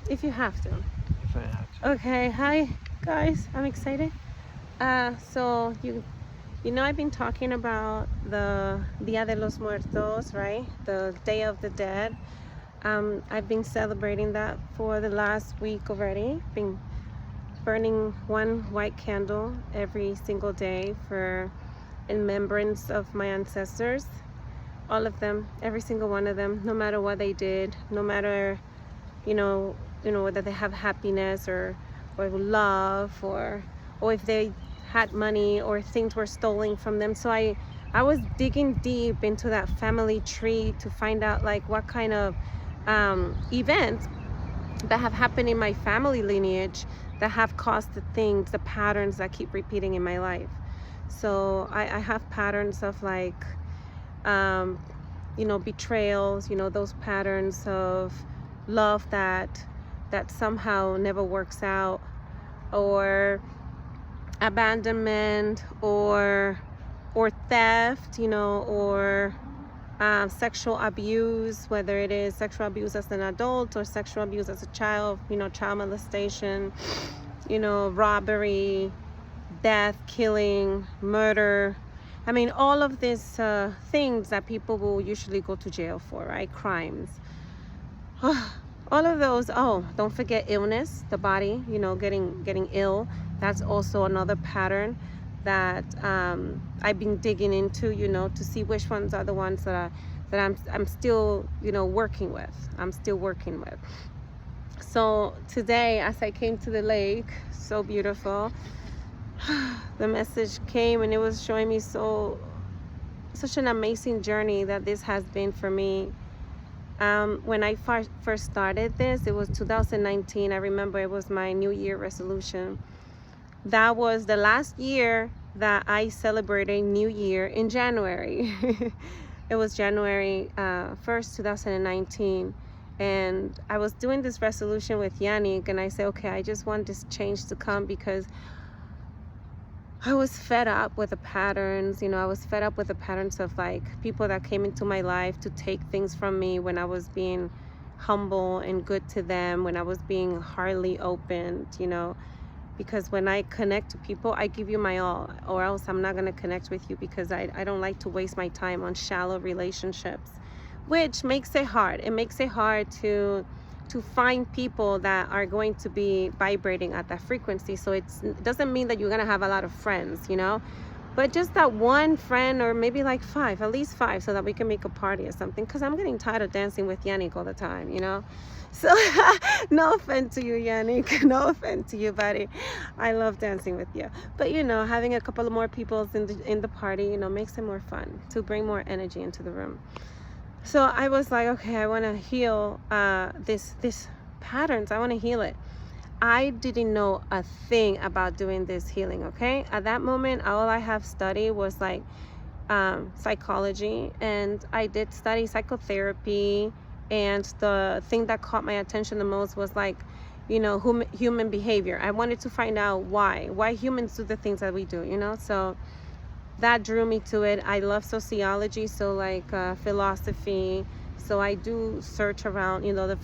If you have to. If I have to. Okay, hi guys, I'm excited. So you know I've been talking about the Dia de los Muertos, right? The Day of the Dead. I've been celebrating that for the last week already. Been burning one white candle every single day for in remembrance of my ancestors. All of them, every single one of them, no matter what they did, no matter you know, whether they have happiness or love or if they had money or things were stolen from them. So I was digging deep into that family tree to find out like what kind of events that have happened in my family lineage that have caused the things, the patterns that keep repeating in my life. So I have patterns of like betrayals, those patterns of love that somehow never works out, or abandonment, or theft, or sexual abuse, whether it is sexual abuse as an adult or sexual abuse as a child, child molestation, robbery, death, killing, murder. I mean, all of these things that people will usually go to jail for, right? Crimes. All of those. Oh, don't forget illness, the body, getting ill. That's also another pattern that I've been digging into, to see which ones are the ones that I'm still, working with. I'm still working with. So today, as I came to the lake, so beautiful, the message came and it was showing me such an amazing journey that this has been for me. When I first started this, it was 2019. I remember it was my New Year resolution. That was the last year that I celebrated New Year in January. It was January 1st, 2019. And I was doing this resolution with Yannick, and I said, okay, I just want this change to come because I was fed up with the patterns, I was fed up with the patterns of like people that came into my life to take things from me when I was being humble and good to them, when I was being hardly opened, because when I connect to people, I give you my all, or else I'm not going to connect with you because I don't like to waste my time on shallow relationships, which makes it hard. It makes it hard to find people that are going to be vibrating at that frequency. So it doesn't mean that you're going to have a lot of friends, but just that one friend, or maybe like five, at least five, so that we can make a party or something, because I'm getting tired of dancing with Yannick all the time, so no offense to you, Yannick, no offense to you, buddy. I love dancing with you, but having a couple of more people in the party, makes it more fun, to bring more energy into the room. So I was like, okay, I want to heal this patterns. I want to heal it. I didn't know a thing about doing this healing, okay? At that moment, all I have studied was like psychology, and I did study psychotherapy, and the thing that caught my attention the most was like, human behavior. I wanted to find out why humans do the things that we do, so that drew me to it. I love sociology, so like philosophy. So I do search around, the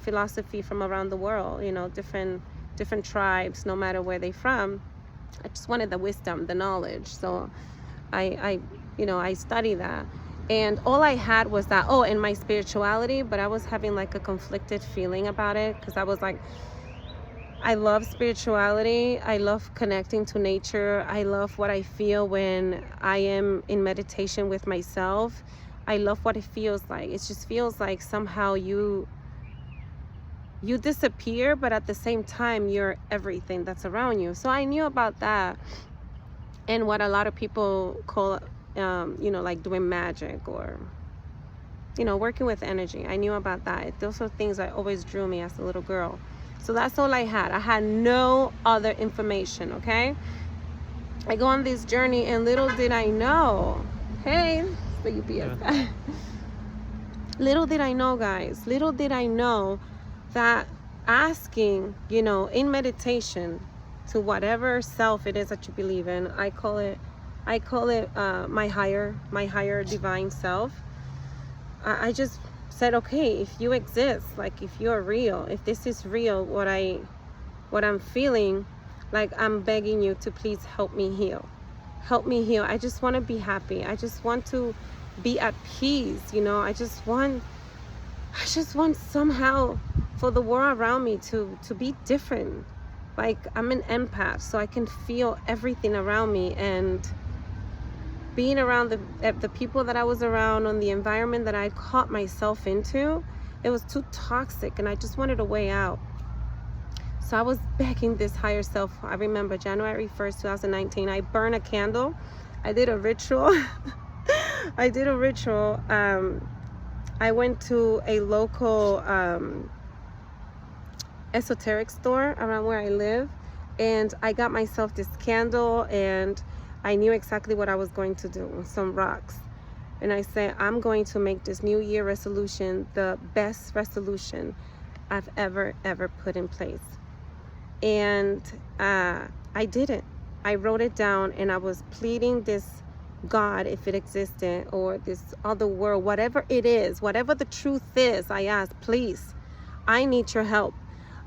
philosophy from around the world, different tribes, no matter where they're from. I just wanted the wisdom, the knowledge. So I study that. And all I had was that, and my spirituality, but I was having like a conflicted feeling about it, because I was like, I love spirituality. I love connecting to nature. I love what I feel when I am in meditation with myself. I love what it feels like. It just feels like somehow you disappear, but at the same time, you're everything that's around you. So I knew about that, and what a lot of people call, like doing magic, or, working with energy. I knew about that. Those are things that always drew me as a little girl. So that's all I had. I had no other information, okay? I go on this journey, and little did I know. Hey, the UPS guy. Little did I know, guys. Little did I know that asking, in meditation, to whatever self it is that you believe in, I call it my higher divine self. I just said, okay, if you exist, like if you're real, if this is real, what I'm feeling, like I'm begging you to please help me heal. Help me heal. I just want to be happy. I just want to be at peace, you know. I just want somehow for the world around me to be different. Like I'm an empath, so I can feel everything around me, and being around the people that I was around, on the environment that I caught myself into, it was too toxic, and I just wanted a way out. So I was begging this higher self. I remember January 1st, 2019, I burned a candle. I did a ritual. I did a ritual. I went to a local Esoteric store around where I live, and I got myself this candle, and I knew exactly what I was going to do, some rocks. And I said, I'm going to make this New Year resolution the best resolution I've ever put in place. And I did it. I wrote it down, and I was pleading this God, if it existed, or this other world, whatever it is, whatever the truth is, I asked, please, I need your help.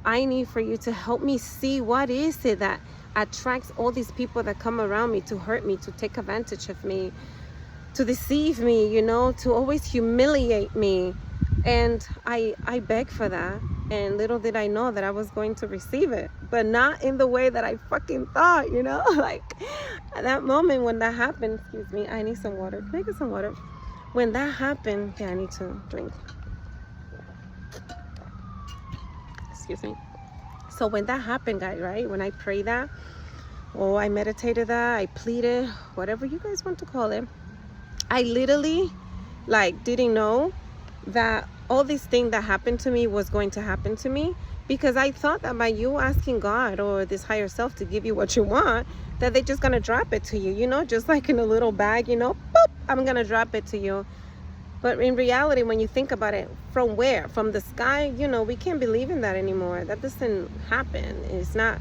I need for you to help me see what is it that attracts all these people that come around me to hurt me, to take advantage of me, to deceive me, you know, to always humiliate me. And I begged for that, and little did I know that I was going to receive it, but not in the way that I fucking thought, you know. Like at that moment when that happened, excuse me, I need some water. Can I get some water? When that happened, yeah, I need to drink. Excuse me. So when that happened, guys, right, when I prayed that, or I meditated that, I pleaded, whatever you guys want to call it, I literally like didn't know that all this thing that happened to me was going to happen to me, because I thought that by you asking God or this higher self to give you what you want, that they're just gonna drop it to you, you know, just like in a little bag, you know, boop, I'm gonna drop it to you. But in reality, when you think about it, from where? From the sky? You know, we can't believe in that anymore. That doesn't happen. It's not,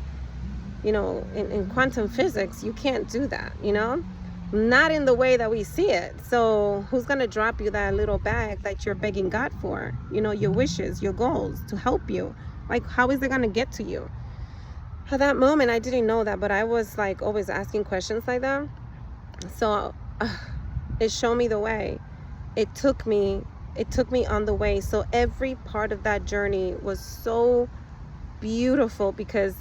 you know, in quantum physics, you can't do that, you know? Not in the way that we see it. So who's going to drop you that little bag that you're begging God for? You know, your wishes, your goals, to help you. Like, how is it going to get to you? At that moment, I didn't know that, but I was like always asking questions like that. So it showed me the way. It took me on the way. So every part of that journey was so beautiful, because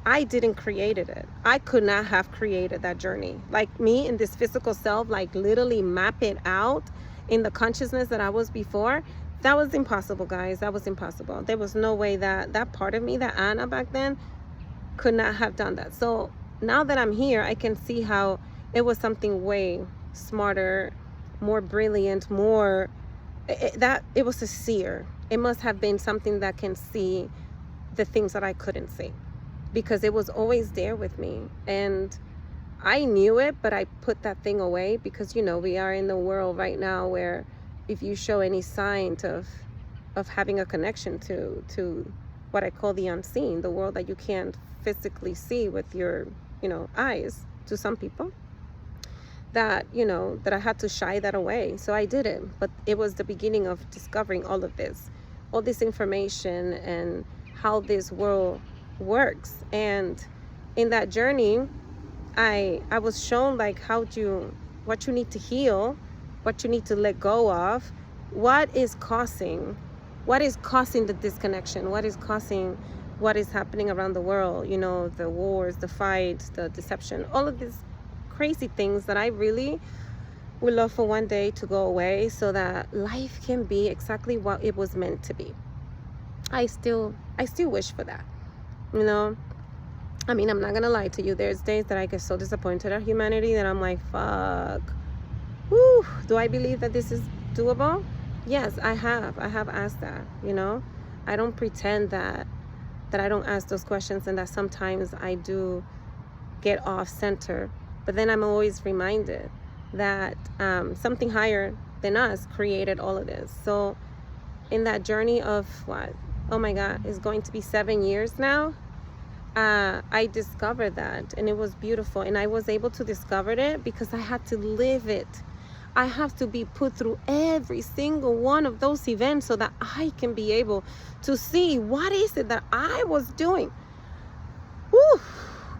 I didn't create it. I could not have created that journey. Like me in this physical self, like literally map it out in the consciousness that I was before. That was impossible, guys. That was impossible. There was no way that that part of me, that Anna back then, could not have done that. So now that I'm here, I can see how it was something way smarter, more brilliant, more, it was a seer. It must have been something that can see the things that I couldn't see, because it was always there with me, and I knew it, but I put that thing away, because you know, we are in the world right now where if you show any sign of having a connection to what I call the unseen, the world that you can't physically see with your, you know, eyes, to some people, that, you know, that I had to shy that away. So I did it, but it was the beginning of discovering all of this, all this information, and how this world works. And in that journey, I was shown like what you need to heal, what you need to let go of, what is causing the disconnection, what is causing what is happening around the world, you know, the wars, the fights, the deception, all of these crazy things that I really would love for one day to go away, so that life can be exactly what it was meant to be. I still wish for that, you know. I mean, I'm not gonna lie to you, there's days that I get so disappointed at humanity that I'm like, fuck, whew, do I believe that this is doable? Yes, I have asked that, you know. I don't pretend that I don't ask those questions, and that sometimes I do get off center, but then I'm always reminded that something higher than us created all of this. So in that journey of what, oh my God, it's going to be 7 years now, I discovered that, and it was beautiful. And I was able to discover it because I had to live it. I have to be put through every single one of those events so that I can be able to see what is it that I was doing. Whew,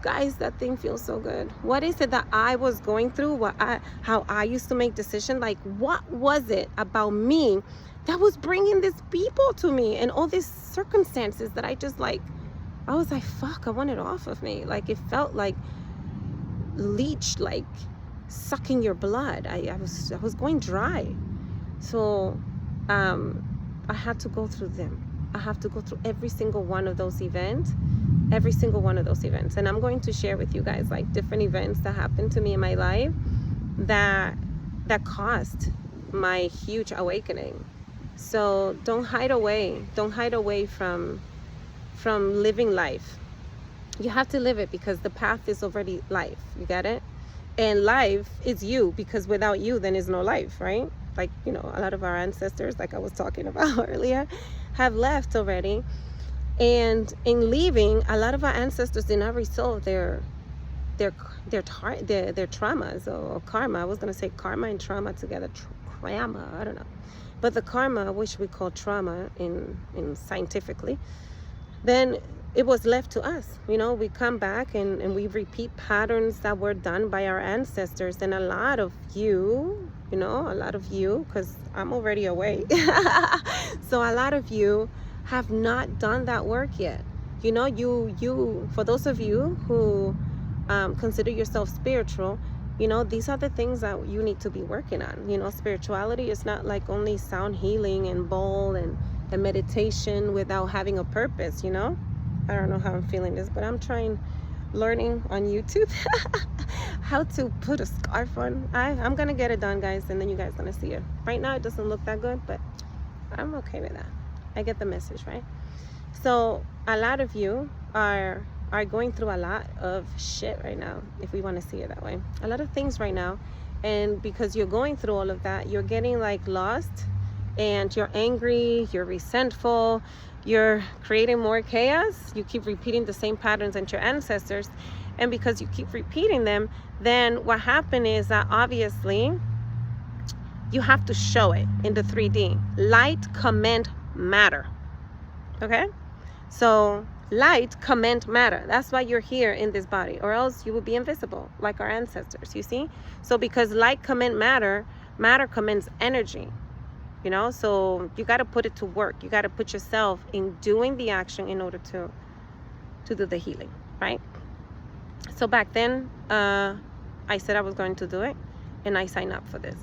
guys, that thing feels so good. What is it that I was going through? How I used to make decisions? Like, what was it about me that was bringing these people to me and all these circumstances that I just like, I was like, fuck, I want it off of me. Like, it felt like leech, like sucking your blood. I was going dry. So I had to go through them. I have to go through every single one of those events. Every single one of those events. And I'm going to share with you guys like different events that happened to me in my life that caused my huge awakening. So don't hide away. Don't hide away from living life. You have to live it because the path is already life. You get it? And life is you, because without you, then is no life, right? Like, you know, a lot of our ancestors, like I was talking about earlier, have left already. And in leaving, a lot of our ancestors did not resolve their traumas or karma. I was going to say karma and trauma together. Trauma, I don't know. But the karma, which we call trauma in scientifically, then it was left to us. You know, we come back and we repeat patterns that were done by our ancestors. And a lot of you, because I'm already away. So a lot of you have not done that work yet. You know, you for those of you who consider yourself spiritual, you know, these are the things that you need to be working on. You know, spirituality is not like only sound healing and bowl and meditation without having a purpose, you know. I don't know how I'm feeling this, but I'm learning on YouTube how to put a scarf on. I'm gonna get it done, guys, and then you guys gonna see it. Right now it doesn't look that good, but I'm okay with that. I get the message, right? So a lot of you are going through a lot of shit right now, if we want to see it that way. A lot of things right now. And because you're going through all of that, you're getting like lost and you're angry, you're resentful, you're creating more chaos. You keep repeating the same patterns as your ancestors. And because you keep repeating them, then what happened is that obviously you have to show it in the 3D. Light, comment, matter. Okay? So light, comment, matter. That's why you're here in this body, or else you would be invisible like our ancestors, you see? So because light, comment, matter commends energy. You know, so you got to put it to work. You got to put yourself in doing the action in order to do the healing, right? So back then, I said I was going to do it, and I signed up for this.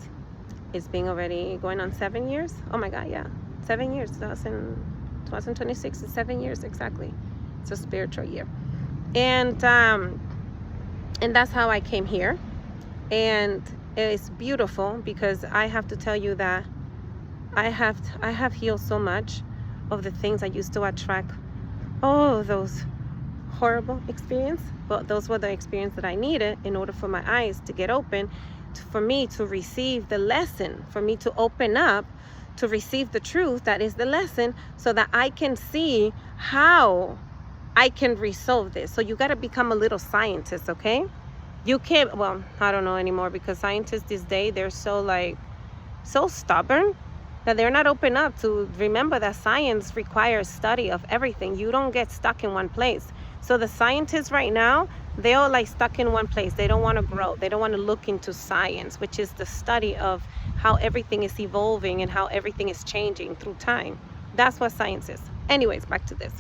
It's been already going on 7 years. Oh my God, yeah. 7 years. 2026 is 7 years exactly. It's a spiritual year. And that's how I came here. And it's beautiful because I have to tell you that I have healed so much of the things I used to attract. Oh, those horrible experiences. But those were the experiences that I needed in order for my eyes to get open, for me to receive the lesson, for me to open up, to receive the truth that is the lesson, so that I can see how I can resolve this. So you got to become a little scientist, okay? You can't, well, I don't know anymore, because scientists this day, they're so stubborn that they're not open up to remember that science requires study of everything. You don't get stuck in one place. So the scientists right now, they're all like stuck in one place. They don't want to grow. They don't want to look into science, which is the study of how everything is evolving and how everything is changing through time. That's what science is. Anyways, back to this.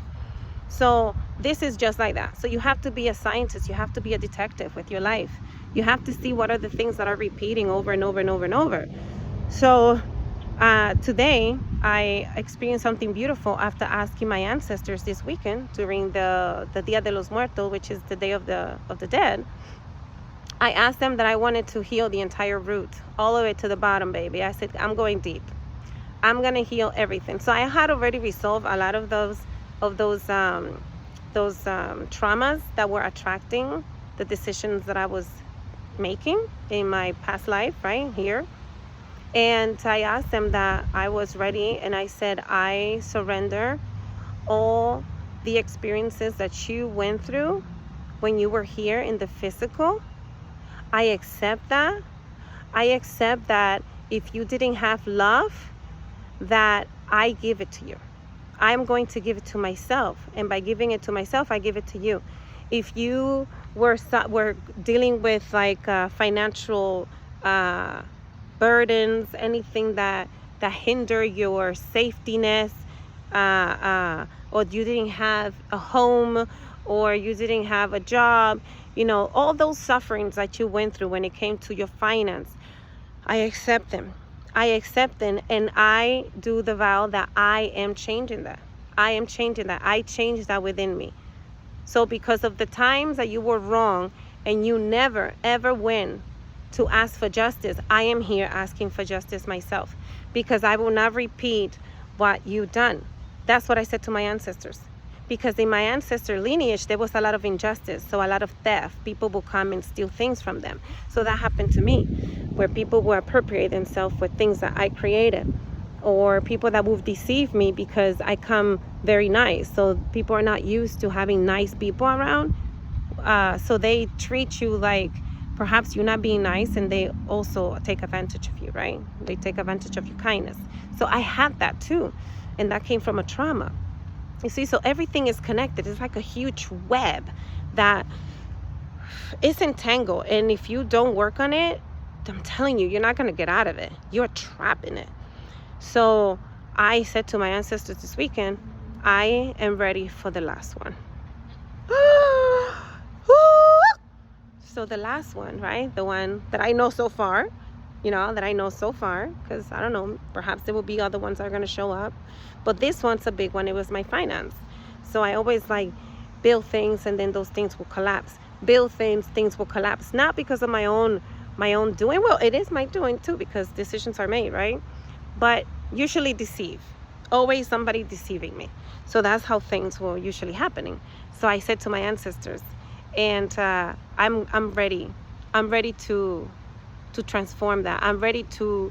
So this is just like that. So you have to be a scientist. You have to be a detective with your life. You have to see what are the things that are repeating over and over and over and over. So today I experienced something beautiful after asking my ancestors this weekend during the Dia de los Muertos, which is the Day of the Dead. I asked them that I wanted to heal the entire root, all the way to the bottom, baby. I said, I'm going deep. I'm gonna heal everything. So I had already resolved a lot of those traumas that were attracting the decisions that I was making in my past life, right here. And I asked them that I was ready, and I said, I surrender all the experiences that you went through when you were here in the physical. I accept that. I accept that if you didn't have love, that I give it to you. I'm going to give it to myself, and by giving it to myself, I give it to you. If you were dealing with like financial burdens, anything that hinder your safetyness, or you didn't have a home, or you didn't have a job, you know, all those sufferings that you went through when it came to your finance, I accept them. I accept them, and I do the vow that I am changing that. I am changing that. I changed that within me. So because of the times that you were wrong and you never ever went to ask for justice, I am here asking for justice myself, because I will not repeat what you've done. That's what I said to my ancestors. Because in my ancestor lineage, there was a lot of injustice, so a lot of theft. People will come and steal things from them. So that happened to me, where people will appropriate themselves with things that I created, or people that will deceive me because I come very nice. So people are not used to having nice people around. So they treat you like perhaps you're not being nice, and they also take advantage of you, right? They take advantage of your kindness. So I had that too, and that came from a trauma. You see, so everything is connected. It's like a huge web that is entangled. And if you don't work on it, I'm telling you, you're not going to get out of it. You're trapped in it. So I said to my ancestors this weekend, I am ready for the last one. So the last one, right? The one that I know so far, because I don't know, perhaps there will be other ones that are going to show up. But this one's a big one. It was my finance. So I always like build things, and then those things will collapse. Build things will collapse. Not because of my own doing. Well, it is my doing too, because decisions are made, right? But usually deceive. Always somebody deceiving me. So that's how things were usually happening. So I said to my ancestors, and I'm ready. I'm ready to transform that. I'm ready to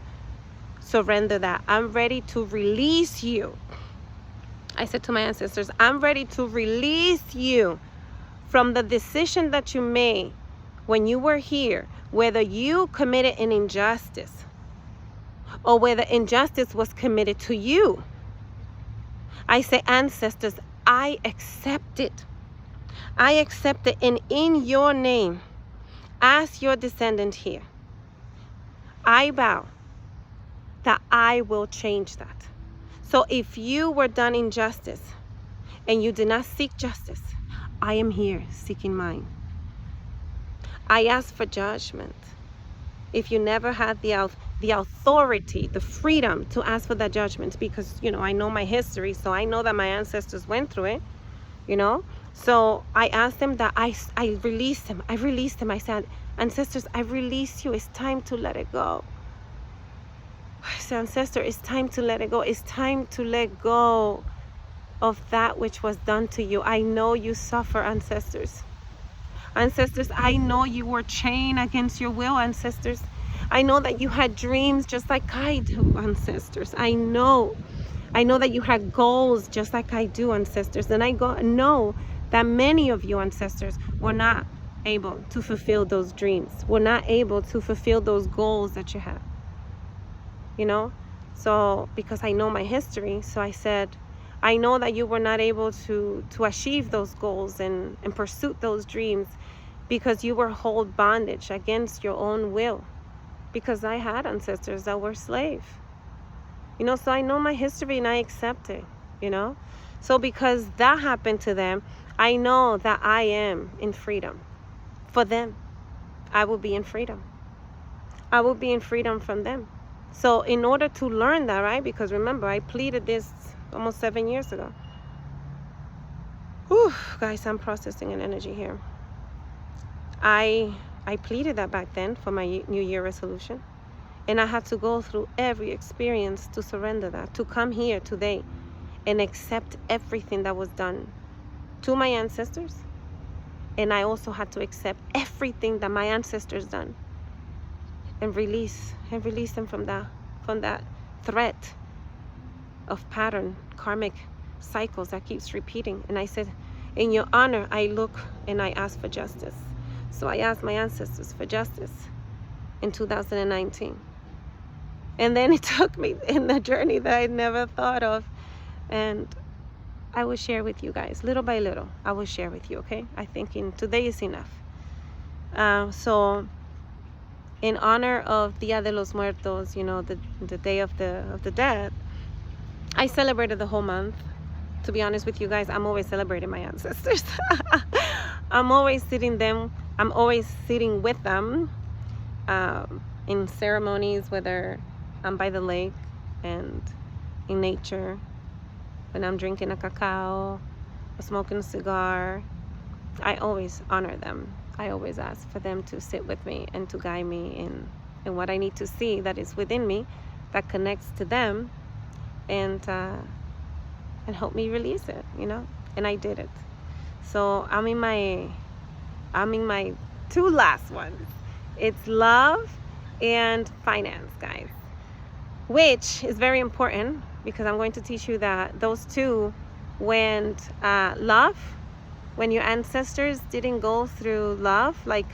surrender that. I'm ready to release you. I said to my ancestors, I'm ready to release you from the decision that you made when you were here, whether you committed an injustice or whether injustice was committed to you. I say, ancestors, I accept it. I accept it, and in your name, as your descendant here, I vow that I will change that. So if you were done injustice and you did not seek justice, I am here seeking mine. I ask for judgment. If you never had the authority, the freedom to ask for that judgment, because, I know my history, so I know that my ancestors went through it, So I asked them that I released them. I released them. I said, ancestors, I release you. It's time to let it go. I said, ancestor, it's time to let it go. It's time to let go of that which was done to you. I know you suffer, ancestors. Ancestors, I know you were chained against your will, ancestors. I know that you had dreams just like I do, ancestors. I know that you had goals just like I do, ancestors. And I know that many of you, ancestors, were not able to fulfill those dreams, were not able to fulfill those goals that you had. So because I know my history, so I said, I know that you were not able to achieve those goals and pursue those dreams because you were held bondage against your own will. Because I had ancestors that were slaves. So I know my history and I accept it, So because that happened to them, I know that I am in freedom. For them, I will be in freedom. I will be in freedom from them. So in order to learn that, right? Because remember, I pleaded this almost 7 years ago. Whew, guys, I'm processing an energy here. I pleaded that back then for my New Year resolution. And I had to go through every experience to surrender that, to come here today and accept everything that was done to my ancestors. And I also had to accept everything that my ancestors done and release them from that threat of pattern, karmic cycles that keeps repeating. And I said, in your honor, I look and I ask for justice. So I asked my ancestors for justice. in 2019. And then it took me in the journey that I never thought of. And I will share with you guys, little by little. I will share with you, okay? I think today is enough. So in honor of Dia de los Muertos, you know, the Day of the Dead, I celebrated the whole month. To be honest with you guys, I'm always celebrating my ancestors. I'm always sitting with them in ceremonies, whether I'm by the lake and in nature, when I'm drinking a cacao or smoking a cigar. I always honor them. I always ask for them to sit with me and to guide me in what I need to see that is within me, that connects to them, and help me release it, you know. And I did it. So I'm in my two last ones. It's love and finance, guys, which is very important, because I'm going to teach you that those two went love. When your ancestors didn't go through love, like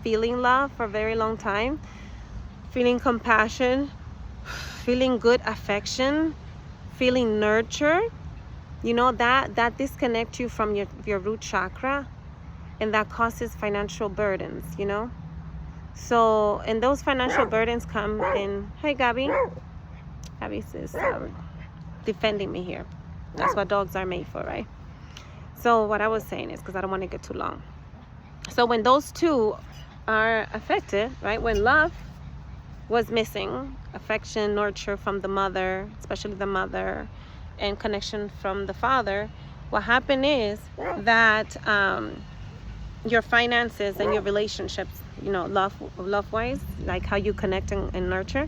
feeling love for a very long time, feeling compassion, feeling good affection, feeling nurture, you know, that disconnects you from your root chakra, and that causes financial burdens, you know. So, and those financial burdens come in. Hey, Gabby. Gabby's is defending me here. That's what dogs are made for, right? So what I was saying is, because I don't want to get too long. So when those two are affected, right? When love was missing, affection, nurture from the mother, especially the mother, and connection from the father, what happened is that your finances and your relationships, you know, love-wise, like how you connect and nurture,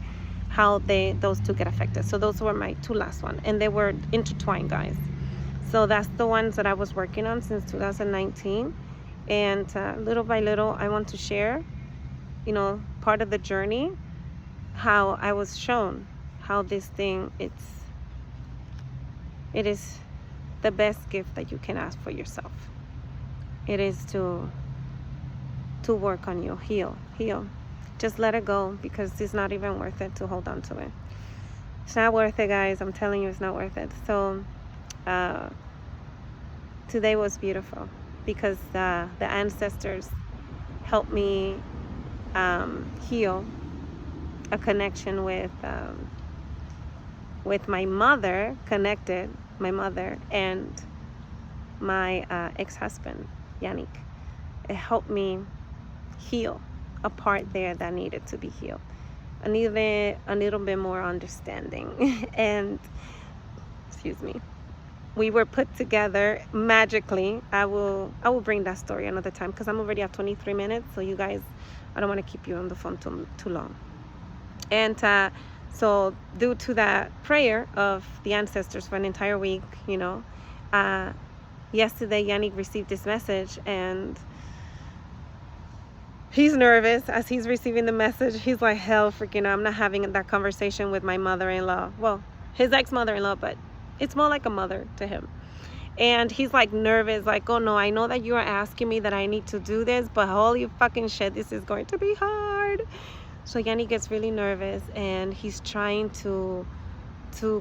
how those two get affected. So those were my two last ones, and they were intertwined, guys. So that's the ones that I was working on since 2019. And little by little, I want to share, you know, part of the journey, how I was shown how this thing, it is the best gift that you can ask for yourself. It is to work on you, heal. Just let it go, because it's not even worth it to hold on to it. It's not worth it, guys. I'm telling you, it's not worth it. So today was beautiful, because the ancestors helped me heal a connection with my mother, connected my mother and my ex-husband, Yannick. It helped me heal a part there that needed to be healed. I needed a little bit more understanding. And excuse me, we were put together magically. I will bring that story another time, because I'm already at 23 minutes. So you guys, I don't want to keep you on the phone too long. And so due to that prayer of the ancestors for an entire week, you know, yesterday Yannick received this message, and he's nervous as he's receiving the message. He's like, hell freaking, I'm not having that conversation with my mother-in-law. Well, his ex-mother-in-law, but it's more like a mother to him. And he's like nervous, like, oh no, I know that you are asking me that I need to do this, but holy fucking shit, this is going to be hard. So Yanni gets really nervous, and he's trying to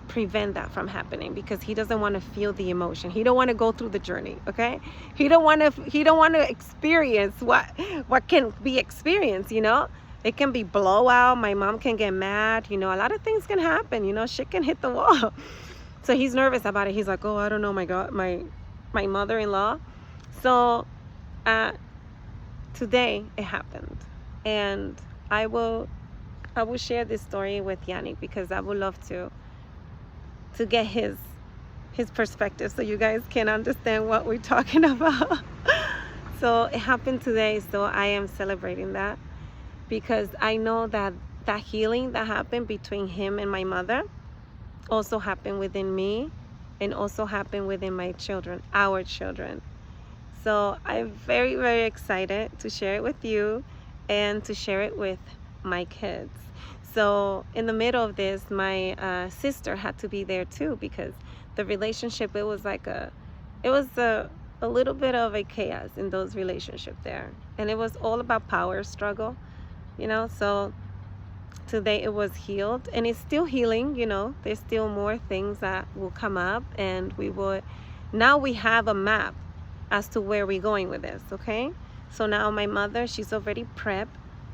prevent that from happening, because he doesn't want to feel the emotion. He don't want to go through the journey, okay? He don't want to experience what can be experienced, you know? It can be blowout. My mom can get mad, you know, a lot of things can happen, you know, shit can hit the wall. So he's nervous about it. He's like, oh, I don't know, my God, my mother-in-law. So today it happened, and I will share this story with Yannick, because I would love to get his perspective, so you guys can understand what we're talking about. So it happened today, so I am celebrating that, because I know that healing that happened between him and my mother also happened within me, and also happened within my children, our children. So I'm very, very excited to share it with you, and to share it with my kids. So in the middle of this, my sister had to be there too, because the relationship, it was a little bit of a chaos in those relationships there, and it was all about power struggle, you know. So Today it was healed, and it's still healing. There's still more things that will come up, and now we have a map as to where we're going with this. Okay, so now my mother, she's already prepped.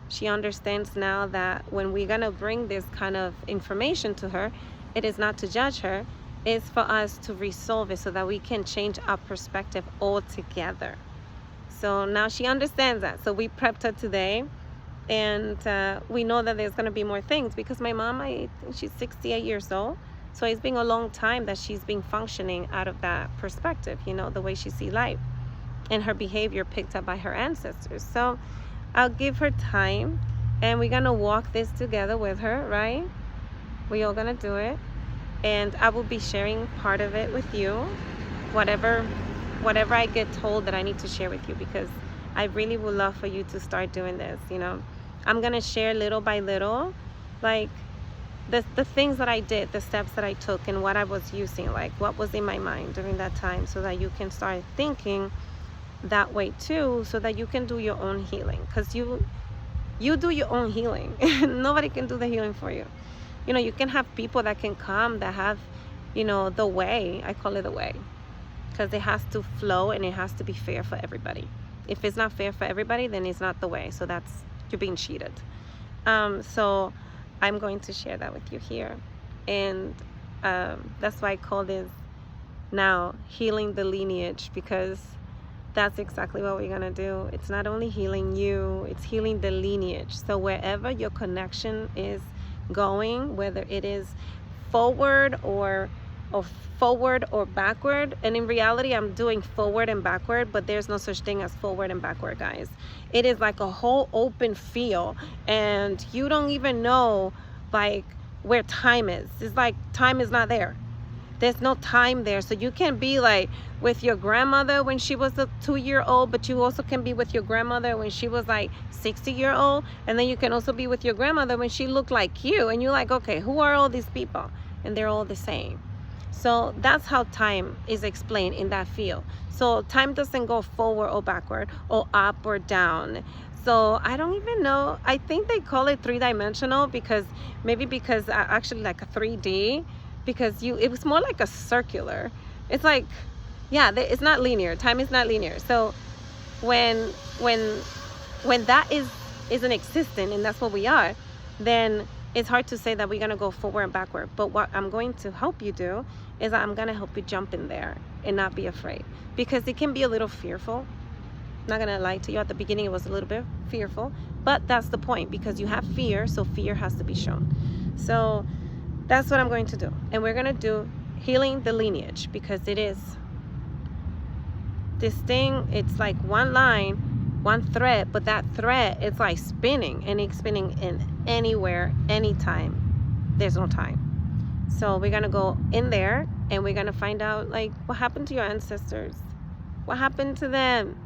She understands now that when we're gonna bring this kind of information to her, it is not to judge her, it's for us to resolve it so that we can change our perspective altogether. So now she understands that. So we prepped her today, and we know that there's going to be more things, because my mom, I think she's 68 years old. So it's been a long time that she's been functioning out of that perspective, the way she sees life, and her behavior picked up by her ancestors. So I'll give her time, and we're going to walk this together with her, right? We all going to do it. And I will be sharing part of it with you, whatever I get told that I need to share with you, because I really would love for you to start doing this. I'm gonna share little by little, like the things that I did, the steps that I took, and what I was using, like what was in my mind during that time, so that you can start thinking that way too, so that you can do your own healing. Because you do your own healing. Nobody can do the healing for you. You can have people that can come that have, the way. I call it the way, because it has to flow and it has to be fair for everybody. If it's not fair for everybody, then it's not the way. So you're being cheated. So I'm going to share that with you here. And that's why I call this now healing the lineage, because that's exactly what we're gonna do. It's not only healing you, it's healing the lineage. So wherever your connection is going, whether it is forward or backward, and in reality I'm doing forward and backward, but there's no such thing as forward and backward, guys. It is like a whole open field, and you don't even know like where time is. It's like time is not there. There's no time there. So you can be like with your grandmother when she was a 2-year-old, but you also can be with your grandmother when she was like 60-year-old, and then you can also be with your grandmother when she looked like you, and you're like, okay, who are all these people? And they're all the same. So that's how time is explained in that field. So time doesn't go forward or backward or up or down. So I don't even know. I think they call it 3-dimensional because actually like a 3D, because it was more like a circular. It's like, yeah, it's not linear. Time is not linear. So when that isn't existent, and that's what we are, then it's hard to say that we're going to go forward and backward. But what I'm going to help you do is I'm going to help you jump in there and not be afraid, because it can be a little fearful. Not going to lie to you. At the beginning, it was a little bit fearful, but that's the point, because you have fear, so fear has to be shown. So that's what I'm going to do. And we're going to do healing the lineage, because it is this thing. It's like one line, one thread, but that thread, it's like spinning, and it's spinning in anywhere, anytime. There's no time. So we're gonna go in there, and we're gonna find out like what happened to your ancestors, what happened to them,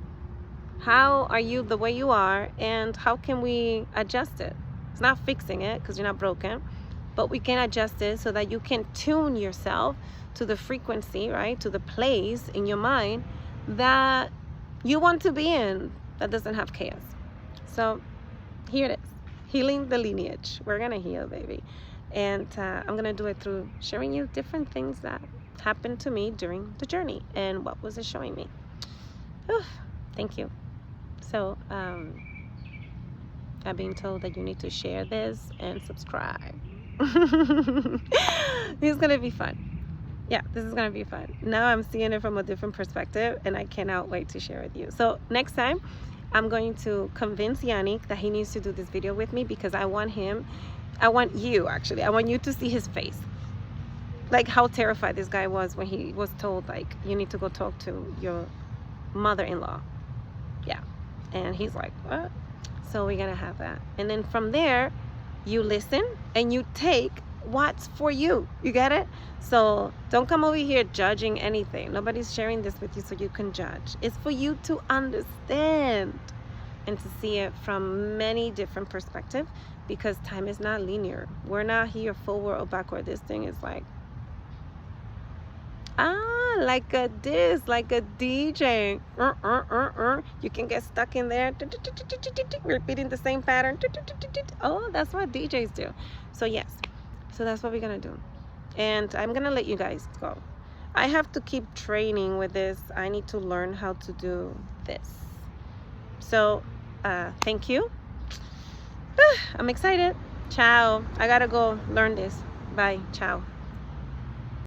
how are you the way you are, and how can we adjust it. It's not fixing it, because you're not broken, but we can adjust it so that you can tune yourself to the frequency, right, to the place in your mind that you want to be in, that doesn't have chaos. So here it is, healing the lineage. We're gonna heal, baby. And I'm gonna do it through showing you different things that happened to me during the journey, and what was it showing me. Thank you. So I'm being told that you need to share this and subscribe. This is gonna be fun. Yeah, this is gonna be fun. Now I'm seeing it from a different perspective, and I cannot wait to share with you. So next time I'm going to convince Yannick that he needs to do this video with me, because I want you to see his face, like how terrified this guy was when he was told like you need to go talk to your mother-in-law. Yeah, and he's like, what? So we're gonna have that, and then from there you listen and you take what's for you. You get it? So don't come over here judging anything. Nobody's sharing this with you so you can judge. It's for you to understand and to see it from many different perspectives, because time is not linear. We're not here forward or backward. This thing is like, like a like a DJ. You can get stuck in there, repeating the same pattern. Oh, that's what DJs do. So yes, so that's what we're gonna do. And I'm gonna let you guys go. I have to keep training with this. I need to learn how to do this. So thank you. I'm excited. Ciao. I gotta go learn this. Bye. Ciao.